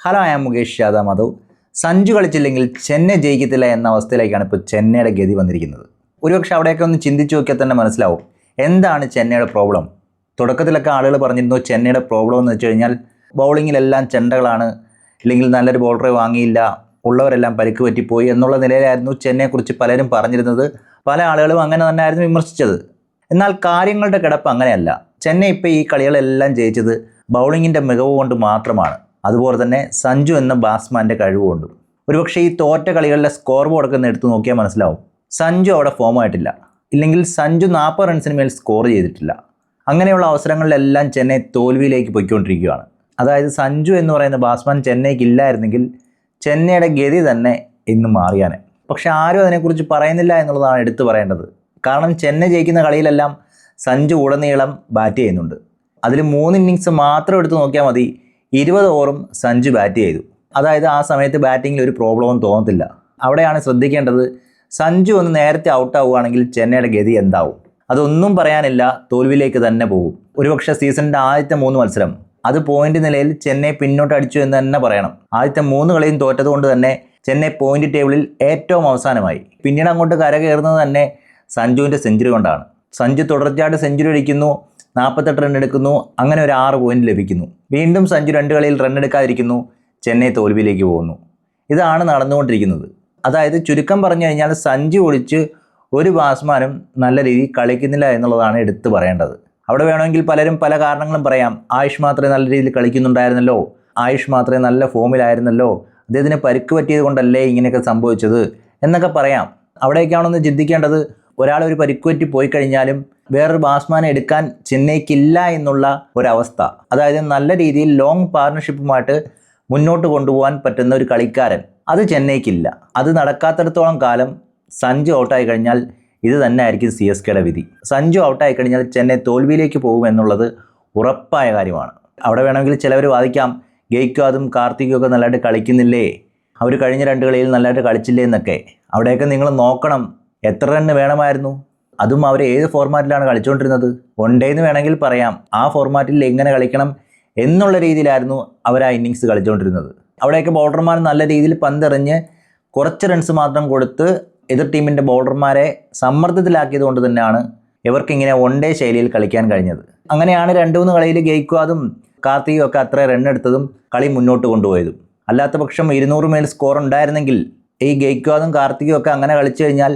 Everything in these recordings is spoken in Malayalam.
Hello, I am Mukesh Yadav Madhav. Sanju കളിച്ചില്ലെങ്കിൽ ചെന്നൈ ജയിക്കത്തില്ല എന്ന അവസ്ഥയിലേക്കാണ് ഇപ്പോൾ ചെന്നൈയുടെ ഗതി വന്നിരിക്കുന്നത്. ഒരുപക്ഷെ അവിടെയൊക്കെ ഒന്ന് ചിന്തിച്ചു നോക്കിയാൽ തന്നെ മനസ്സിലാവും എന്താണ് ചെന്നൈയുടെ പ്രോബ്ലം. തുടക്കത്തിലൊക്കെ ആളുകൾ പറഞ്ഞിരുന്നു ചെന്നൈയുടെ പ്രോബ്ലം എന്ന് വെച്ച് കഴിഞ്ഞാൽ ബൗളിങ്ങിലെല്ലാം ചെണ്ടകളാണ്, ഇല്ലെങ്കിൽ നല്ലൊരു ബോളറെ വാങ്ങിയില്ല, ഉള്ളവരെല്ലാം പരിക്ക് പറ്റിപ്പോയി എന്നുള്ള നിലയിലായിരുന്നു ചെന്നൈയെക്കുറിച്ച് പലരും പറഞ്ഞിരുന്നത്. പല ആളുകളും അങ്ങനെ തന്നെ ആയിരുന്നു വിമർശിച്ചത്. എന്നാൽ കാര്യങ്ങളുടെ കിടപ്പ് അങ്ങനെയല്ല. ചെന്നൈ ഇപ്പോൾ ഈ കളികളെല്ലാം ജയിച്ചത് ബൗളിങ്ങിൻ്റെ മികവ് കൊണ്ട് മാത്രമാണ്. അതുപോലെ തന്നെ സഞ്ജു എന്ന ബാറ്റ്സ്മാൻ്റെ കഴിവുകൊണ്ടും. ഒരുപക്ഷെ ഈ തോറ്റ കളികളിലെ സ്കോർ ബോർഡൊക്കെ ഒന്ന് എടുത്ത് നോക്കിയാൽ മനസ്സിലാവും സഞ്ജു അവിടെ ഫോമായിട്ടില്ല, ഇല്ലെങ്കിൽ സഞ്ജു 40 റൺസിന് മേൽ സ്കോർ ചെയ്തിട്ടില്ല. അങ്ങനെയുള്ള അവസരങ്ങളിലെല്ലാം ചെന്നൈ തോൽവിയിലേക്ക് പോയിക്കൊണ്ടിരിക്കുകയാണ്. അതായത് സഞ്ജു എന്ന് പറയുന്ന ബാറ്റ്സ്മാൻ ചെന്നൈക്ക് ഇല്ലായിരുന്നെങ്കിൽ ചെന്നൈയുടെ ഗതി തന്നെ ഇന്ന് മാറിയാനെ. പക്ഷെ ആരും അതിനെക്കുറിച്ച് പറയുന്നില്ല എന്നുള്ളതാണ് എടുത്തു പറയേണ്ടത്. കാരണം ചെന്നൈ ജയിക്കുന്ന കളിയിലെല്ലാം സഞ്ജു ഉടനീളം ബാറ്റ് ചെയ്യുന്നുണ്ട്. അതിൽ 3 ഇന്നിങ്സ് മാത്രം എടുത്ത് നോക്കിയാൽ മതി, 20 ഓവറും സഞ്ജു ബാറ്റ് ചെയ്തു. അതായത് ആ സമയത്ത് ബാറ്റിങ്ങിൽ ഒരു പ്രോബ്ലവും തോന്നത്തില്ല. അവിടെയാണ് ശ്രദ്ധിക്കേണ്ടത്. സഞ്ജു ഒന്ന് നേരത്തെ ഔട്ടാവുകയാണെങ്കിൽ ചെന്നൈയുടെ ഗതി എന്താവും? അതൊന്നും പറയാനില്ല, തോൽവിയിലേക്ക് തന്നെ പോകും. ഒരുപക്ഷെ സീസണിൻ്റെ ആദ്യത്തെ 3 മത്സരം അത് പോയിന്റ് നിലയിൽ ചെന്നൈ പിന്നോട്ട് അടിച്ചു എന്ന് തന്നെ പറയണം. ആദ്യത്തെ 3 കളിയും തോറ്റതുകൊണ്ട് തന്നെ ചെന്നൈ പോയിന്റ് ടേബിളിൽ ഏറ്റവും അവസാനമായി. പിന്നീട് അങ്ങോട്ട് കരകയറുന്നത് തന്നെ സഞ്ജുവിൻ്റെ സെഞ്ചുറി കൊണ്ടാണ്. സഞ്ജു തുടർച്ചയായിട്ട് സെഞ്ചുറി അടിക്കുന്നു, 48 റൺ എടുക്കുന്നു, അങ്ങനെ ഒരു 6 പോയിന്റ് ലഭിക്കുന്നു. വീണ്ടും സഞ്ജു 2 കളിയിൽ റൺ എടുക്കാതിരിക്കുന്നു, ചെന്നൈ തോൽവിയിലേക്ക് പോകുന്നു. ഇതാണ് നടന്നുകൊണ്ടിരിക്കുന്നത്. അതായത് ചുരുക്കം പറഞ്ഞു കഴിഞ്ഞാൽ സഞ്ജു ഒഴിച്ച് ഒരു ബാറ്റ്സ്മാനും നല്ല രീതിയിൽ കളിക്കുന്നില്ല എന്നുള്ളതാണ് എടുത്തു പറയേണ്ടത്. അവിടെ വേണമെങ്കിൽ പലരും പല കാരണങ്ങളും പറയാം. ആയുഷ് മാത്രമേ നല്ല രീതിയിൽ കളിക്കുന്നുണ്ടായിരുന്നല്ലോ, ആയുഷ് മാത്രമേ നല്ല ഫോമിലായിരുന്നല്ലോ, അദ്ദേഹത്തിന് പരിക്ക് പറ്റിയത് കൊണ്ടല്ലേ ഇങ്ങനെയൊക്കെ സംഭവിച്ചത് എന്നൊക്കെ പറയാം. അവിടേക്കാണൊന്ന് ചിന്തിക്കേണ്ടത്. ഒരാളൊരു പരിക്ക് പറ്റി പോയി കഴിഞ്ഞാലും വേറൊരു ബാറ്റ്സ്മാനെ എടുക്കാൻ ചെന്നൈക്കില്ല എന്നുള്ള ഒരവസ്ഥ. അതായത് നല്ല രീതിയിൽ ലോങ് പാർട്ണർഷിപ്പുമായിട്ട് മുന്നോട്ട് കൊണ്ടുപോകാൻ പറ്റുന്ന ഒരു കളിക്കാരൻ അത് ചെന്നൈക്കില്ല. അത് നടക്കാത്തിടത്തോളം കാലം സഞ്ജു ഔട്ടായി കഴിഞ്ഞാൽ ഇത് തന്നെ ആയിരിക്കും CSKയുടെ വിധി. സഞ്ജു ഔട്ടായി കഴിഞ്ഞാൽ ചെന്നൈ തോൽവിയിലേക്ക് പോകും എന്നുള്ളത് ഉറപ്പായ കാര്യമാണ്. അവിടെ വേണമെങ്കിൽ ചിലവർ വാദിക്കാം, ഗെയ്ക്വാദും കാർത്തികും ഒക്കെ നല്ലതായിട്ട് കളിക്കുന്നില്ലേ, അവർ കഴിഞ്ഞ 2 കളിയിൽ നല്ലതായിട്ട് കളിച്ചില്ലേ എന്നൊക്കെ. അവിടെയൊക്കെ നിങ്ങൾ നോക്കണം, എത്ര റണ്ണ് വേണമായിരുന്നു, അതും അവർ ഏത് ഫോർമാറ്റിലാണ് കളിച്ചുകൊണ്ടിരുന്നത്. 1 ഡേ എന്ന് വേണമെങ്കിൽ പറയാം. ആ ഫോർമാറ്റിൽ എങ്ങനെ കളിക്കണം എന്നുള്ള രീതിയിലായിരുന്നു അവർ ആ ഇന്നിങ്സ് കളിച്ചുകൊണ്ടിരുന്നത്. അവിടെയൊക്കെ ബൗളർമാർ നല്ല രീതിയിൽ പന്തെറിഞ്ഞ് കുറച്ച് റൺസ് മാത്രം കൊടുത്ത് എതിർ ടീമിൻ്റെ ബൗളർമാരെ സമ്മർദ്ദത്തിലാക്കിയത് കൊണ്ട് തന്നെയാണ് ഇവർക്കിങ്ങനെ 1 ഡേ ശൈലിയിൽ കളിക്കാൻ കഴിഞ്ഞത്. അങ്ങനെയാണ് 2-3 കളിയിൽ ഗെയ്ക്വാദും കാർത്തികും ഒക്കെ അത്ര റൺ എടുത്തതും കളി മുന്നോട്ട് കൊണ്ടുപോയതും. അല്ലാത്ത പക്ഷം 200 മേൽ സ്കോർ ഉണ്ടായിരുന്നെങ്കിൽ ഈ ഗെയ്ക്വാദും കാർത്തികും ഒക്കെ അങ്ങനെ കളിച്ചു കഴിഞ്ഞാൽ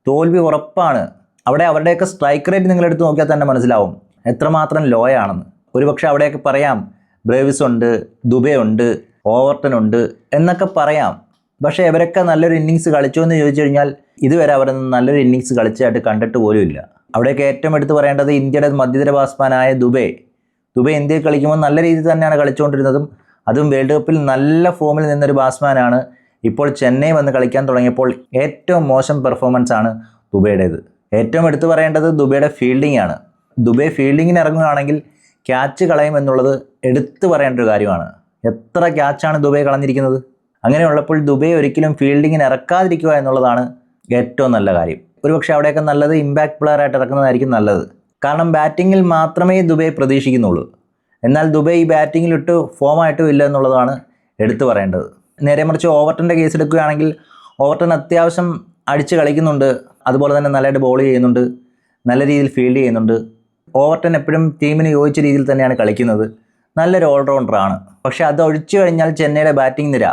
തോൽവി ഉറപ്പാണ്. അവിടെ അവരുടെയൊക്കെ സ്ട്രൈക്ക് റേറ്റ് നിങ്ങളെടുത്ത് നോക്കിയാൽ തന്നെ മനസ്സിലാവും എത്രമാത്രം ലോയാണെന്ന്. ഒരുപക്ഷെ അവിടെയൊക്കെ പറയാം ബ്രേവിസ് ഉണ്ട്, ദുബെ ഉണ്ട്, ഓവർട്ടൺ ഉണ്ട് എന്നൊക്കെ പറയാം. പക്ഷേ ഇവരൊക്കെ നല്ലൊരു ഇന്നിങ്സ് കളിച്ചോ എന്ന് ചോദിച്ചു കഴിഞ്ഞാൽ ഇതുവരെ അവരൊന്നും നല്ലൊരു ഇന്നിങ്സ് കളിച്ചായിട്ട് കണ്ടിട്ട് പോലും ഇല്ല. അവിടെയൊക്കെ ഏറ്റവും എടുത്ത് പറയേണ്ടത് ഇന്ത്യയുടെ മധ്യതര ബാറ്റ്സ്മാനായ ദുബെ ഇന്ത്യയിൽ കളിക്കുമ്പോൾ നല്ല രീതിയിൽ തന്നെയാണ് കളിച്ചുകൊണ്ടിരുന്നതും. അതും വേൾഡ് കപ്പിൽ നല്ല ഫോമിൽ നിന്നൊരു ബാറ്റ്സ്മാനാണ്. ഇപ്പോൾ ചെന്നൈ വന്ന് കളിക്കാൻ തുടങ്ങിയപ്പോൾ ഏറ്റവും മോശം പെർഫോമൻസ് ആണ് ദുബെയുടേത്. ഏറ്റവും എടുത്തു പറയേണ്ടത് ദുബെയുടെ ഫീൽഡിംഗ് ആണ്. ദുബെ ഫീൽഡിങ്ങിന് ഇറങ്ങുകയാണെങ്കിൽ ക്യാച്ച് കളയുമെന്നുള്ളത് എടുത്തു പറയേണ്ട ഒരു കാര്യമാണ്. എത്ര ക്യാച്ചാണ് ദുബെ കളഞ്ഞിരിക്കുന്നത്. അങ്ങനെയുള്ളപ്പോൾ ദുബെ ഒരിക്കലും ഫീൽഡിങ്ങിന് ഇറക്കാതിരിക്കുക എന്നുള്ളതാണ് ഏറ്റവും നല്ല കാര്യം. ഒരുപക്ഷെ അവിടെയൊക്കെ നല്ലത് ഇമ്പാക്ട് പ്ലെയർ ആയിട്ട് ഇറക്കുന്നതായിരിക്കും നല്ലത്. കാരണം ബാറ്റിങ്ങിൽ മാത്രമേ ദുബെ പ്രതീക്ഷിക്കുന്നുള്ളൂ. എന്നാൽ ദുബെ ഈ ബാറ്റിങ്ങിലിട്ട് ഫോമായിട്ടും ഇല്ല എന്നുള്ളതാണ് എടുത്തു പറയേണ്ടത്. നേരെ മറിച്ച് ഓവർട്ടൻ്റെ കേസ് എടുക്കുകയാണെങ്കിൽ ഓവർട്ടൺ അത്യാവശ്യം അടിച്ച് കളിക്കുന്നുണ്ട്, അതുപോലെ തന്നെ നല്ലതായിട്ട് ബോൾ ചെയ്യുന്നുണ്ട്, നല്ല രീതിയിൽ ഫീൽഡ് ചെയ്യുന്നുണ്ട്. ഓവർട്ടൺ എപ്പോഴും ടീമിന് യോജിച്ച രീതിയിൽ തന്നെയാണ് കളിക്കുന്നത്, നല്ലൊരു ഓൾറൗണ്ടറാണ്. പക്ഷേ അത് ഒഴിച്ചു കഴിഞ്ഞാൽ ചെന്നൈയുടെ ബാറ്റിംഗ് നിര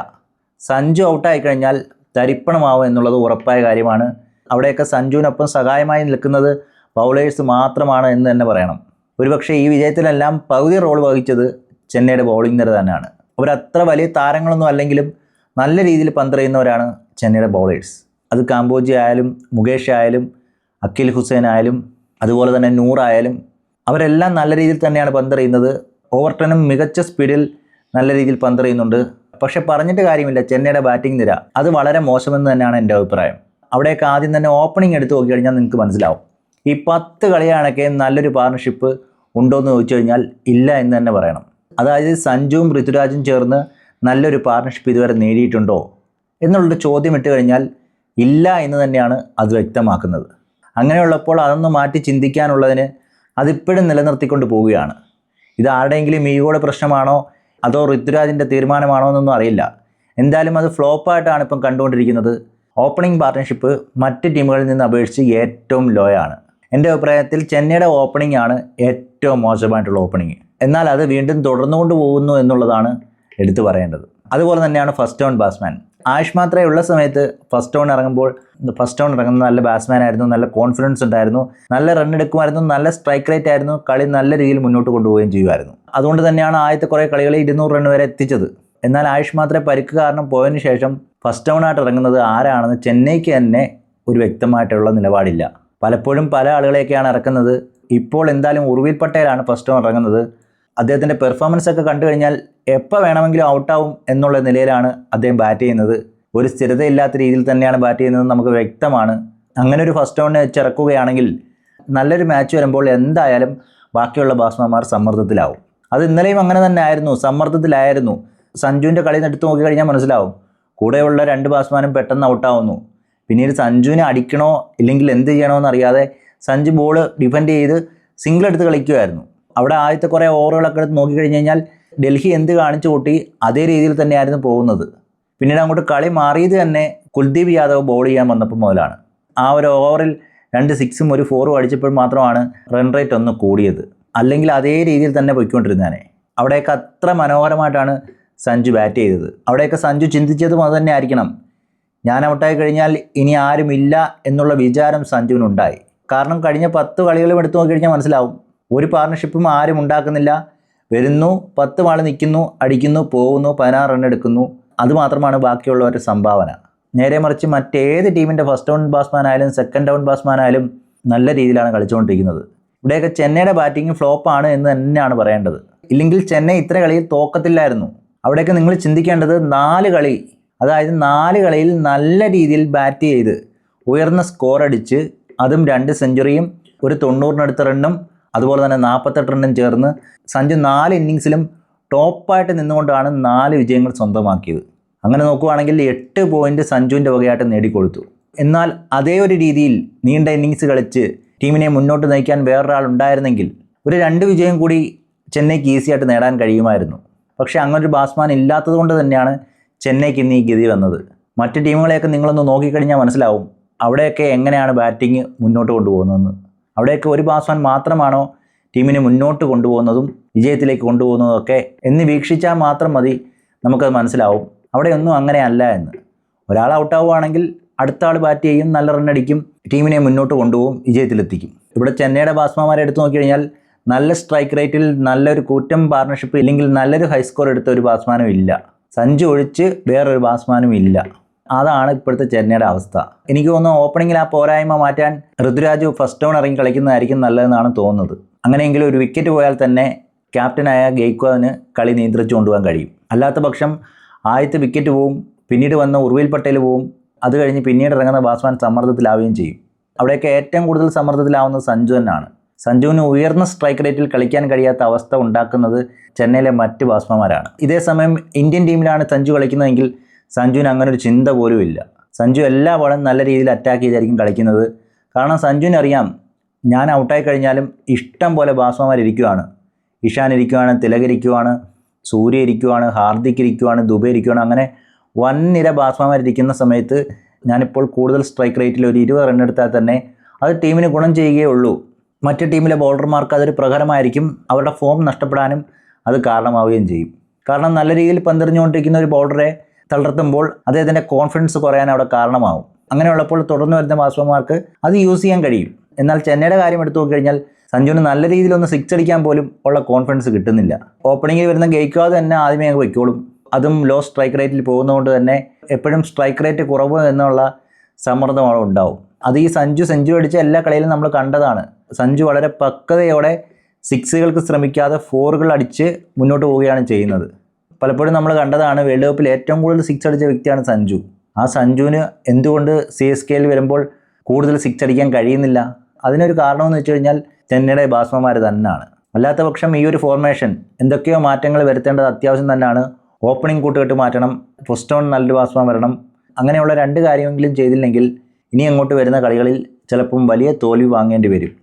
സഞ്ജു ഔട്ടായി കഴിഞ്ഞാൽ തരിപ്പണമാവും എന്നുള്ളത് ഉറപ്പായ കാര്യമാണ്. അവിടെയൊക്കെ സഞ്ജുവിനൊപ്പം സഹായമായി നിൽക്കുന്നത് ബൗളേഴ്സ് മാത്രമാണ് എന്ന് തന്നെ പറയണം. ഒരുപക്ഷെ ഈ വിജയത്തിലെല്ലാം പകുതി റോൾ വഹിച്ചത് ചെന്നൈയുടെ ബൗളിംഗ് നിര തന്നെയാണ്. അവരത്ര വലിയ താരങ്ങളൊന്നും അല്ലെങ്കിലും നല്ല രീതിയിൽ പന്തെറിയുന്നവരാണ് ചെന്നൈയുടെ ബൗളേഴ്സ്. അത് കാംബോജി ആയാലും മുകേഷ് ആയാലും അഖിൽ ഹുസൈൻ ആയാലും അതുപോലെ തന്നെ നൂറായാലും അവരെല്ലാം നല്ല രീതിയിൽ തന്നെയാണ് പന്തെറിയുന്നത്. ഓവർട്ടണും മികച്ച സ്പീഡിൽ നല്ല രീതിയിൽ പന്തെറിയുന്നുണ്ട്. പക്ഷെ പറഞ്ഞിട്ട് കാര്യമില്ല, ചെന്നൈയുടെ ബാറ്റിംഗ് നിര അത് വളരെ മോശമെന്ന് തന്നെയാണ് എൻ്റെ അഭിപ്രായം. അവിടെയൊക്കെ ആദ്യം തന്നെ ഓപ്പണിംഗ് എടുത്ത് നോക്കി കഴിഞ്ഞാൽ നിങ്ങൾക്ക് മനസ്സിലാവും. ഈ 10 കളിയാണൊക്കെ നല്ലൊരു പാർട്ണർഷിപ്പ് ഉണ്ടോ എന്ന് ചോദിച്ചു കഴിഞ്ഞാൽ ഇല്ല എന്ന് തന്നെ പറയണം. അതായത് സഞ്ജുവും ഋതുരാജും ചേർന്ന് നല്ലൊരു പാർട്ണർഷിപ്പ് ഇതുവരെ നേടിയിട്ടുണ്ടോ എന്നുള്ളൊരു ചോദ്യം ഇട്ട് കഴിഞ്ഞാൽ ഇല്ല എന്ന് തന്നെയാണ് അത് വ്യക്തമാക്കുന്നത്. അങ്ങനെയുള്ളപ്പോൾ അതൊന്ന് മാറ്റി ചിന്തിക്കാനുള്ളതിന് അതിപ്പോഴും നിലനിർത്തിക്കൊണ്ട് പോവുകയാണ്. ഇത് ആരുടെയെങ്കിലും ഈഗോയുടെ പ്രശ്നമാണോ, അതോ ഋതുരാജിൻ്റെ തീരുമാനമാണോ എന്നൊന്നും അറിയില്ല. എന്തായാലും അത് ഫ്ലോപ്പായിട്ടാണ് ഇപ്പം കണ്ടുകൊണ്ടിരിക്കുന്നത്. ഓപ്പണിംഗ് പാർട്ട്ണർഷിപ്പ് മറ്റ് ടീമുകളിൽ നിന്ന് അപേക്ഷിച്ച് ഏറ്റവും ലോ ആണ്. എൻ്റെ അഭിപ്രായത്തിൽ ചെന്നൈയുടെ ഓപ്പണിംഗ് ആണ് ഏറ്റവും മോശമായിട്ടുള്ള ഓപ്പണിംഗ്. എന്നാൽ അത് വീണ്ടും തുടർന്നുകൊണ്ട് പോകുന്നു എന്നുള്ളതാണ് എടുത്തു പറയേണ്ടത്. അതുപോലെ തന്നെയാണ് ഫസ്റ്റ് ഡൗൺ ബാറ്റ്സ്മാൻ. ആയുഷ് മാത്രേ ഉള്ള സമയത്ത് ഫസ്റ്റ് ഡൗൺ ഇറങ്ങുന്ന നല്ല ബാറ്റ്സ്മാൻ ആയിരുന്നു, നല്ല കോൺഫിഡൻസ് ഉണ്ടായിരുന്നു, നല്ല റൺ എടുക്കുമായിരുന്നു, നല്ല സ്ട്രൈക്ക് റേറ്റ് ആയിരുന്നു, കളി നല്ല രീതിയിൽ മുന്നോട്ട് കൊണ്ടുപോവുകയും ചെയ്യുമായിരുന്നു. അതുകൊണ്ട് തന്നെയാണ് ആദ്യത്തെ കുറേ കളികളിൽ 200 റൺ വരെ എത്തിച്ചത്. എന്നാൽ ആയുഷ് മാത്രേ പരിക്ക് കാരണം പോയതിനു ശേഷം ഫസ്റ്റ് ഡൗൺ ആയിട്ട് ഇറങ്ങുന്നത് ആരാണെന്ന് ചെന്നൈക്ക് തന്നെ ഒരു വ്യക്തമായിട്ടുള്ള നിലപാടില്ല. പലപ്പോഴും പല ആളുകളെയൊക്കെയാണ് ഇറക്കുന്നത്. ഇപ്പോൾ എന്തായാലും ഉർവിൽ പട്ടേലാണ് ഫസ്റ്റ് ഡൗൺ ഇറങ്ങുന്നത്. അദ്ദേഹത്തിൻ്റെ പെർഫോമൻസ് ഒക്കെ കണ്ടു കഴിഞ്ഞാൽ എപ്പോൾ വേണമെങ്കിലും ഔട്ടാവും എന്നുള്ള നിലയിലാണ് അദ്ദേഹം ബാറ്റ് ചെയ്യുന്നത്. ഒരു സ്ഥിരതയില്ലാത്ത രീതിയിൽ തന്നെയാണ് ബാറ്റ് ചെയ്യുന്നത്, നമുക്ക് വ്യക്തമാണ്. അങ്ങനെ ഒരു ഫസ്റ്റ് ഡൗണിനെ വെച്ചിറക്കുകയാണെങ്കിൽ നല്ലൊരു മാച്ച് വരുമ്പോൾ എന്തായാലും ബാക്കിയുള്ള ബാറ്റ്സ്മാൻമാർ സമ്മർദ്ദത്തിലാവും. അത് ഇന്നലെയും അങ്ങനെ തന്നെ ആയിരുന്നു, സമ്മർദ്ദത്തിലായിരുന്നു. സഞ്ജുവിൻ്റെ കളി എടുത്ത് നോക്കിക്കഴിഞ്ഞാൽ മനസ്സിലാവും. കൂടെയുള്ള 2 ബാറ്റ്സ്മാനും പെട്ടെന്ന് ഔട്ടാവുന്നു. പിന്നീട് സഞ്ജുവിനെ അടിക്കണോ ഇല്ലെങ്കിൽ എന്ത് ചെയ്യണമെന്ന് അറിയാതെ സഞ്ജു ബോൾ ഡിഫെൻഡ് ചെയ്ത് സിംഗിൾ എടുത്ത് കളിക്കുമായിരുന്നു. അവിടെ ആദ്യത്തെ കുറേ ഓവറുകളൊക്കെ എടുത്ത് നോക്കിക്കഴിഞ്ഞ് കഴിഞ്ഞാൽ ഡൽഹി എന്ത് കാണിച്ചു കൂട്ടി അതേ രീതിയിൽ തന്നെയായിരുന്നു പോകുന്നത്. പിന്നീട് അങ്ങോട്ട് കളി മാറിയത് തന്നെ കുൽദീപ് യാദവ് ബോൾ ചെയ്യാൻ വന്നപ്പോൾ മുതലാണ്. ആ ഒരു ഓവറിൽ 2 6ഉം 1 4ഉം അടിച്ചപ്പോൾ മാത്രമാണ് റൺ റേറ്റ് ഒന്ന് കൂടിയത്. അല്ലെങ്കിൽ അതേ രീതിയിൽ തന്നെ പോയിക്കൊണ്ടിരുന്നേനെ. അവിടെയൊക്കെ അത്ര മനോഹരമായിട്ടാണ് സഞ്ജു ബാറ്റ് ചെയ്തത്. അവിടെയൊക്കെ സഞ്ജു ചിന്തിച്ചതും അത് തന്നെ ആയിരിക്കണം. ഞാൻ ഔട്ടായി കഴിഞ്ഞാൽ ഇനി ആരുമില്ല എന്നുള്ള വിചാരം സഞ്ജുവിനുണ്ടായി. കാരണം കഴിഞ്ഞ 10 കളികളും എടുത്തു നോക്കിക്കഴിഞ്ഞാൽ മനസ്സിലാവും. ഒരു പാർട്ണർഷിപ്പും ആരും ഉണ്ടാക്കുന്നില്ല. വരുന്നു, 10 ബാൾ നിൽക്കുന്നു, അടിക്കുന്നു, പോകുന്നു, 16 റൺ എടുക്കുന്നു. അതുമാത്രമാണ് ബാക്കിയുള്ളവരുടെ സംഭാവന. നേരെ മറിച്ച് മറ്റേത് ടീമിൻ്റെ ഫസ്റ്റ് ഡൗൺ ബാറ്റ്സ്മാൻ ആയാലും സെക്കൻഡ് ഡൗൺ ബാറ്റ്സ്മാൻ ആയാലും നല്ല രീതിയിലാണ് കളിച്ചുകൊണ്ടിരിക്കുന്നത്. ഇവിടെയൊക്കെ ചെന്നൈയുടെ ബാറ്റിംഗ് ഫ്ലോപ്പാണ് എന്ന് തന്നെയാണ് പറയേണ്ടത്. ഇല്ലെങ്കിൽ ചെന്നൈ ഇത്ര കളിയിൽ തോക്കത്തില്ലായിരുന്നു. അവിടെയൊക്കെ നിങ്ങൾ ചിന്തിക്കേണ്ടത് 4 കളി, അതായത് 4 കളിയിൽ നല്ല രീതിയിൽ ബാറ്റ് ചെയ്ത് ഉയർന്ന സ്കോർ അടിച്ച് അതും 2 സെഞ്ചുറിയും ഒരു 90-നടുത്ത റണ്ണും അതുപോലെ തന്നെ 48 റണ്ണും ചേർന്ന് സഞ്ജു 4 ഇന്നിങ്സിലും ടോപ്പായിട്ട് നിന്നുകൊണ്ടാണ് 4 വിജയങ്ങൾ സ്വന്തമാക്കിയത്. അങ്ങനെ നോക്കുകയാണെങ്കിൽ 8 പോയിന്റ് സഞ്ജുവിൻ്റെ വകയായിട്ട് നേടിക്കൊടുത്തു. എന്നാൽ അതേ ഒരു രീതിയിൽ നീണ്ട ഇന്നിങ്സ് കളിച്ച് ടീമിനെ മുന്നോട്ട് നയിക്കാൻ വേറൊരാൾ ഉണ്ടായിരുന്നെങ്കിൽ ഒരു 2 വിജയം കൂടി ചെന്നൈക്ക് ഈസിയായിട്ട് നേടാൻ കഴിയുമായിരുന്നു. പക്ഷേ അങ്ങനൊരു ബാറ്റ്സ്മാൻ ഇല്ലാത്തത് കൊണ്ട് തന്നെയാണ് ചെന്നൈക്ക് ഇന്ന് ഈ ഗതി വന്നത്. മറ്റ് ടീമുകളെയൊക്കെ നിങ്ങളൊന്ന് നോക്കിക്കഴിഞ്ഞാൽ മനസ്സിലാവും അവിടെയൊക്കെ എങ്ങനെയാണ് ബാറ്റിംഗ് മുന്നോട്ട് കൊണ്ടുപോകുന്നതെന്ന്. അവിടെയൊക്കെ ഒരു ബാറ്റ്സ്മാൻ മാത്രമാണോ ടീമിനെ മുന്നോട്ട് കൊണ്ടുപോകുന്നതും വിജയത്തിലേക്ക് കൊണ്ടുപോകുന്നതൊക്കെ എന്ന് വീക്ഷിച്ചാൽ മാത്രം മതി, നമുക്കത് മനസ്സിലാവും അവിടെയൊന്നും അങ്ങനെയല്ല എന്ന്. ഒരാൾ ഔട്ടാവുകയാണെങ്കിൽ അടുത്ത ആൾ ബാറ്റ് ചെയ്യും, നല്ല റണ്ണടിക്കും, ടീമിനെ മുന്നോട്ട് കൊണ്ടുപോകും, വിജയത്തിലെത്തിക്കും. ഇവിടെ ചെന്നൈയുടെ ബാറ്റ്സ്മാൻമാരെ എടുത്തു നോക്കിക്കഴിഞ്ഞാൽ നല്ല സ്ട്രൈക്ക് റേറ്റിൽ നല്ലൊരു കൂറ്റൻ പാർട്ണർഷിപ്പ് ഇല്ലെങ്കിൽ നല്ലൊരു ഹൈ സ്കോർ എടുത്ത ഒരു ബാറ്റ്സ്മാനും ഇല്ല. സഞ്ജു ഒഴിച്ച് വേറൊരു ബാറ്റ്സ്മാനും ഇല്ല. അതാണ് ഇപ്പോഴത്തെ ചെന്നൈയുടെ അവസ്ഥ. എനിക്ക് തോന്നുന്നു ഓപ്പണിങ്ങിൽ ആ പോരായ്മ മാറ്റാൻ ഋതുരാജ് ഫസ്റ്റ് ഡൗൺ ഇറങ്ങി കളിക്കുന്നതായിരിക്കും നല്ലതെന്നാണ് തോന്നുന്നത്. അങ്ങനെയെങ്കിലും ഒരു വിക്കറ്റ് പോയാൽ തന്നെ ക്യാപ്റ്റനായ ഗെയ്ക്വാദിന് കളി നിയന്ത്രിച്ചു കൊണ്ടുപോകാൻ കഴിയും. അല്ലാത്ത പക്ഷം ആദ്യത്തെ വിക്കറ്റ് പോവും, പിന്നീട് വന്ന ഉർവിൽ പട്ടേൽ പോവും, അത് കഴിഞ്ഞ് പിന്നീട് ഇറങ്ങുന്ന ബാറ്റ്സ്മാൻ സമ്മർദ്ദത്തിലാവുകയും ചെയ്യും. അവിടെയൊക്കെ ഏറ്റവും കൂടുതൽ സമ്മർദ്ദത്തിലാവുന്നത് സഞ്ജു തന്നെയാണ്. സഞ്ജുവിന് ഉയർന്ന സ്ട്രൈക്ക് റേറ്റിൽ കളിക്കാൻ കഴിയാത്ത അവസ്ഥ ഉണ്ടാക്കുന്നത് ചെന്നൈയിലെ മറ്റ് ബാറ്റ്സ്മാൻമാരാണ്. ഇതേസമയം ഇന്ത്യൻ ടീമിലാണ് സഞ്ജു കളിക്കുന്നതെങ്കിൽ സഞ്ജുവിന് അങ്ങനെ ഒരു ചിന്ത പോലും ഇല്ല. സഞ്ജു എല്ലാ ബോളും നല്ല രീതിയിൽ അറ്റാക്ക് ചെയ്തായിരിക്കും കളിക്കുന്നത്. കാരണം സഞ്ജുവിന് അറിയാം, ഞാൻ ഔട്ടായി കഴിഞ്ഞാലും ഇഷ്ടം പോലെ ബാറ്റ്സ്മാൻമാർ ഇരിക്കുവാണ്. ഇഷാൻ ഇരിക്കുവാണ്, തിലക് ഇരിക്കുവാണ്, സൂര്യ ഇരിക്കുവാണ്, ഹാർദിക് ഇരിക്കുവാണ്, ദുബൈ ഇരിക്കുവാണ്. അങ്ങനെ വൻനിര ബാറ്റ്സ്മാൻമാർ ഇരിക്കുന്ന സമയത്ത് ഞാനിപ്പോൾ കൂടുതൽ സ്ട്രൈക്ക് റേറ്റിൽ ഒരു 20 റൺ എടുത്താൽ തന്നെ അത് ടീമിന് ഗുണം ചെയ്യുകയുള്ളൂ. മറ്റ് ടീമിലെ ബൗളർമാർക്ക് അതൊരു പ്രഹരമായിരിക്കും. അവരുടെ ഫോം നഷ്ടപ്പെടാനും അത് കാരണമാവുകയും ചെയ്യും. കാരണം നല്ല രീതിയിൽ പന്തെറിഞ്ഞുകൊണ്ടിരിക്കുന്ന ഒരു ബൗളറെ തളർത്തുമ്പോൾ അദ്ദേഹത്തിൻ്റെ കോൺഫിഡൻസ് കുറയാൻ അവിടെ കാരണമാവും. അങ്ങനെയുള്ളപ്പോൾ തുടർന്ന് വരുന്ന ബാറ്റ്സ്മാൻമാർക്ക് അത് യൂസ് ചെയ്യാൻ കഴിയും. എന്നാൽ ചെന്നൈയുടെ കാര്യം എടുത്തു നോക്കിക്കഴിഞ്ഞാൽ സഞ്ജുവിന് നല്ല രീതിയിലൊന്ന് 6 അടിക്കാൻ പോലും ഉള്ള കോൺഫിഡൻസ് കിട്ടുന്നില്ല. ഓപ്പണിങ്ങിൽ വരുന്ന ഗെയ്ക്വാദ് തന്നെ ആദ്യമേ അങ്ങ് വയ്ക്കോളും. അതും ലോ സ്ട്രൈക്ക് റേറ്റിൽ പോകുന്നതുകൊണ്ട് തന്നെ എപ്പോഴും സ്ട്രൈക്ക് റേറ്റ് കുറവ് എന്നുള്ള സമ്മർദ്ദം അവിടെ ഉണ്ടാവും. അത് ഈ സഞ്ജു സെഞ്ചുറി അടിച്ച എല്ലാ കളിയിലും നമ്മൾ കണ്ടതാണ്. സഞ്ജു വളരെ പക്വതയോടെ 6കൾക്ക് ശ്രമിക്കാതെ 4കൾ അടിച്ച് മുന്നോട്ട് പോവുകയാണ് ചെയ്യുന്നത്. പലപ്പോഴും നമ്മൾ കണ്ടതാണ്, വേൾഡ് കപ്പിൽ ഏറ്റവും കൂടുതൽ 6 അടിച്ച വ്യക്തിയാണ് സഞ്ജു. ആ സഞ്ജുവിന് എന്തുകൊണ്ട് CSKയിൽ വരുമ്പോൾ കൂടുതൽ 6 അടിക്കാൻ കഴിയുന്നില്ല? അതിനൊരു കാരണമെന്ന് വെച്ച് കഴിഞ്ഞാൽ ചെന്നൈയുടെ ബാറ്റ്സ്മാൻമാർ തന്നെയാണ്. അല്ലാത്ത പക്ഷം ഈ ഒരു ഫോർമേഷൻ എന്തൊക്കെയോ മാറ്റങ്ങൾ വരുത്തേണ്ടത് അത്യാവശ്യം തന്നെയാണ്. ഓപ്പണിംഗ് കൂട്ടുകെട്ട് മാറ്റണം, ഫസ്റ്റ് ഡൗൺ നല്ലൊരു ബാറ്റ്സ്മാൻ വരണം. അങ്ങനെയുള്ള 2 കാര്യമെങ്കിലും ചെയ്തില്ലെങ്കിൽ ഇനി അങ്ങോട്ട് വരുന്ന കളികളിൽ ചിലപ്പം വലിയ തോൽവി വാങ്ങേണ്ടി വരും.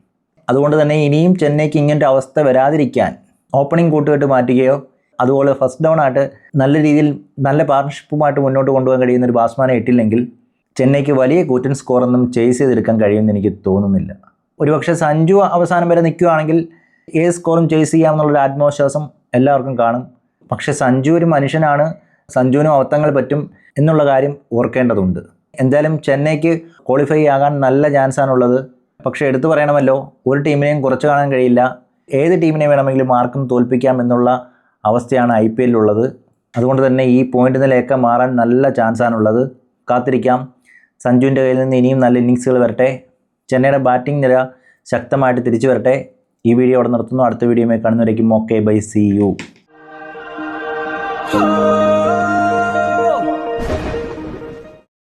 അതുകൊണ്ട് തന്നെ ഇനിയും ചെന്നൈക്ക് ഇങ്ങനത്തെ അവസ്ഥ വരാതിരിക്കാൻ ഓപ്പണിംഗ് കൂട്ടുകെട്ട് മാറ്റുകയോ അതുപോലെ ഫസ്റ്റ് ഡൗൺ ആയിട്ട് നല്ല രീതിയിൽ നല്ല പാർട്ണർഷിപ്പുമായിട്ട് മുന്നോട്ട് കൊണ്ടുപോകാൻ കഴിയുന്ന ഒരു ബാറ്റ്സ്മാനെ ഇട്ടില്ലെങ്കിൽ ചെന്നൈക്ക് വലിയ കൂറ്റൻ സ്കോറൊന്നും ചേസ് ചെയ്തെടുക്കാൻ കഴിയുമെന്ന് എനിക്ക് തോന്നുന്നില്ല. ഒരുപക്ഷെ സഞ്ജു അവസാനം വരെ നിൽക്കുകയാണെങ്കിൽ ഏത് സ്കോറും ചേസ് ചെയ്യാമെന്നുള്ളൊരു ആത്മവിശ്വാസം എല്ലാവർക്കും കാണും. പക്ഷേ സഞ്ജു ഒരു മനുഷ്യനാണ്, സഞ്ജുവിനും അബദ്ധങ്ങൾ പറ്റും എന്നുള്ള കാര്യം ഓർക്കേണ്ടതുണ്ട്. എന്തായാലും ചെന്നൈക്ക് ക്വാളിഫൈ ആകാൻ നല്ല ചാൻസാണുള്ളത്. പക്ഷേ എടുത്തു പറയണമല്ലോ, ഒരു ടീമിനെയും കുറച്ച് കാണാൻ കഴിയില്ല. ഏത് ടീമിനെ വേണമെങ്കിലും ആർക്കും തോൽപ്പിക്കാം എന്നുള്ള അവസ്ഥയാണ് IPL ഉള്ളത്. അതുകൊണ്ട് തന്നെ ഈ പോയിന്റ് നിലയൊക്കെ മാറാൻ നല്ല ചാൻസാണുള്ളത്. കാത്തിരിക്കാം. സഞ്ജുവിൻ്റെ കയ്യിൽ നിന്ന് ഇനിയും നല്ല ഇന്നിങ്സുകൾ വരട്ടെ. ചെന്നൈയുടെ ബാറ്റിംഗ് നിര ശക്തമായിട്ട് തിരിച്ചു വരട്ടെ. ഈ വീഡിയോ അവിടെ നിർത്തുന്നു. അടുത്ത വീഡിയോയുമായി കാണുന്നവരേക്കും ഓക്കെ ബൈ, സീ യു.